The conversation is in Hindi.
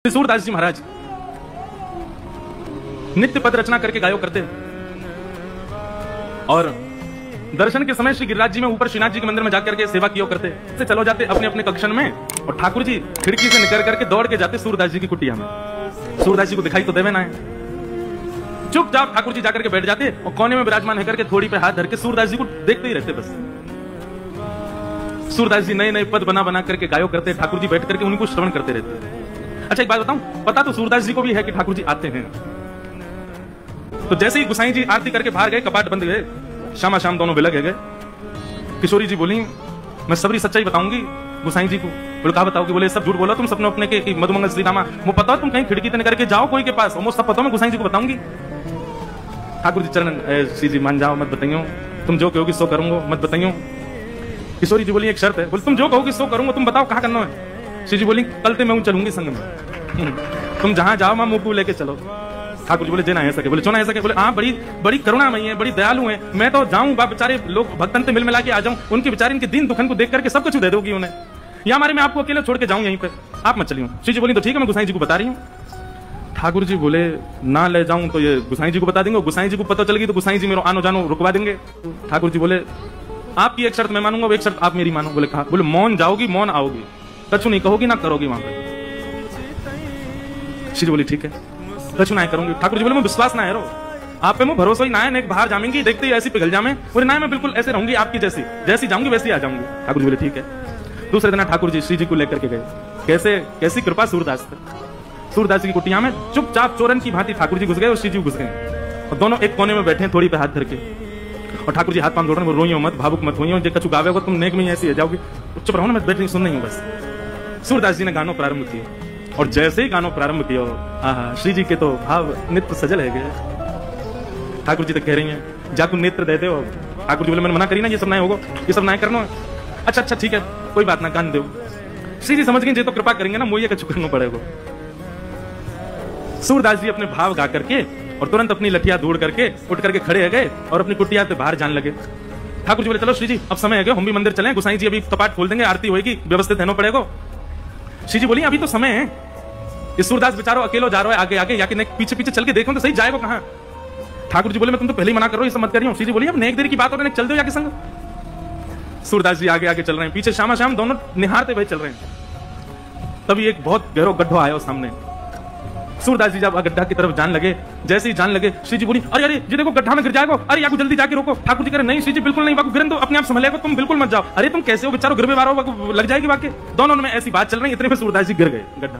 सूरदास जी महाराज नित्य पद रचना करके गायो करते और दर्शन के समय श्री गिरिराज जी में ऊपर श्रीनाथ जी के मंदिर में जाकर के सेवा किया करते से चलो जाते अपने अपने कक्षन में और ठाकुर जी खिड़की से निकल करके दौड़ के जाते सूरदास जी की कुटिया में। सूरदास जी को दिखाई तो देवे ना है, चुपचाप ठाकुर जी जाकर के बैठ जाते और कोने में विराजमान है करके थोड़ी पे हाथ धर के सूरदास जी को देखते ही रहते। बस सूरदास जी नए नए पद बना बना करके गायो करते, ठाकुर जी बैठ करके उनको श्रवण करते रहते। अच्छा एक बात बताऊं, पता तो सूरदास जी को भी है कि ठाकुर जी आते हैं। तो जैसे ही गुसाई जी आरती करके बाहर गए, कपाट बंद गए, शामा शाम दोनों बिलग गए। किशोरी जी बोली मैं सबरी सच्चाई बताऊंगी गुसाई जी को। बोले कहा बताओगे? बोले सब झूठ बोला तुम सपने अपने के मधुमंगल श्री रामा, वो पता तुम कहीं खिड़की तक करके जाओ कोई के पास, वो सब पता मैं गुसाई जी को बताऊंगी। ठाकुर जी चरण श्री जी मान जाओ, मत बताइयो, तुम जो कहोगी सो करूंगा, मत बताइयो। किशोरी जी बोली एक शर्त है। बोले तुम जो कहोगी सो करूंगा, तुम बताओ कहाँ करना है। श्री जी बोली कल ते मैं चलूंगी संग में, तुम जहां जाओ मां मुंह लेके चलो। ठाकुर जी बोले जे ना है सके। बोले चो ना है सके। बोले हाँ बड़ी बड़ी करुणामयी है, बड़ी दयालु है, मैं तो जाऊं बा बेचारे लोग भक्तन से मिल मिला के आ जाऊं, उनके बेचारे इनके दिन दुखन को देख करके सब कुछ दे दोगी उन्हें, या हमारे मैं आपको अकेले छोड़ के जाऊं यहीं पे, आप मत चलियो। श्री जी बोली तो ठीक है मैं गुसाई जी को बता रही हूँ। ठाकुर जी बोले ना ले जाऊं तो ये गुसाई जी को बता देंगे, गुसाई जी को पता चल गई तो गुसाई जी मेरा आनो जानो रुकवा देंगे। ठाकुर जी बोले आपकी एक शर्त मैं मानूंगा, एक शर्त आप मेरी मानो। बोले कहा? बोले मौन जाओगी, मौन आओगी, कछु नहीं कहोगी ना करोगी वहां पे। श्री जी बोली ठीक है कछु ना करूंगी। ठाकुर जी बोले मैं विश्वास ना है रो, आप पे मैं भरोसा ही ना है, बाहर जामेंगी देखते ही ऐसी पिघल जामे। बोले ना मैं बिल्कुल ऐसे रहूंगी आपकी जैसी, जैसी जाऊंगी वैसी आ जाऊंगी। ठाकुर जी बोले ठीक है। दूसरे दिन ठाकुर जी श्री जी को लेकर के गए। कैसे कैसी कृपा सूरदास पे। सूरदास की कुटिया में चुपचाप चोरन की भांति ठाकुर जी घुस गए और श्री जी घुस गए और दोनों एक कोने में बैठे थोड़ी पे हाथ धर के। और ठाकुर जी हाथ पांव जोड़ रहे, रोइयो मत, भावुक मत होइयो, जो कछु गावे हो तुम नेक में ऐसी है जाओगी, चुप रहो ना, मैं बैठ नहीं सुन नहीं हूं। बस सूरदास जी ने गानों प्रारंभ किए और जैसे ही गानों प्रारंभ किया आहा श्री जी के तो भाव नित्य सजल है गए। ठाकुर जी तो कह रही हैं जाकू नेत्र दे दो। ठाकुर जी बोले मैंने मना करी ना, ये सब ना होगा, ये सब ना करना। अच्छा अच्छा ठीक है कोई बात ना, गान दो। श्री जी समझ गए जे तो कृपा करेंगे ना, मोइए कछु करना पड़ेगा। सूरदास जी अपने भाव गा करके और तुरंत अपनी लठिया दौड़ करके उठ करके खड़े हो गए और अपनी कुटिया से बाहर जाने लगे। ठाकुर जी बोले चलो श्री जी अब समय है गया, हम भी मंदिर चलें, गुसाई जी अभी कपाट खोल देंगे, आरती होगी, व्यवस्थित रहना पड़ेगा। श्री जी बोली अभी तो समय है, ये सूरदास बेचारो अकेलो जा रहा है आगे आगे, या कि पीछे पीछे चल के देखो तो सही जाएगा कहाँ। ठाकुर जी बोले मैं तुम तो पहले ही मना करो, ये सब मत करियो। श्री जी बोली अब नेक देर की बात हो रही है, चल दो या के संग। सूरदास जी आगे आगे चल रहे हैं, पीछे शामा शाम दोनों निहारते हुए चल रहे हैं। तभी एक बहुत गहरा गड्ढा आया सामने। सूरदास जी जब गड्ढा की तरफ जान लगे, जैसे ही जान लगे श्री जी बोली अरे अरे जी देखो गड्ढा में गिर जाएगा, अरे याकू जल्दी जाके रोको। ठाकुर जी कह रहे नहीं श्री जी बिल्कुल नहीं, बाकू गिरन तो अपने आप संभलेगा, तुम बिल्कुल मत जाओ। अरे तुम कैसे हो बेचारो, गिर में मारो लग जाएगी वाके। दोनों में ऐसी बात चल रही है, इतने में सूरदास जी गिर गए गड्ढा।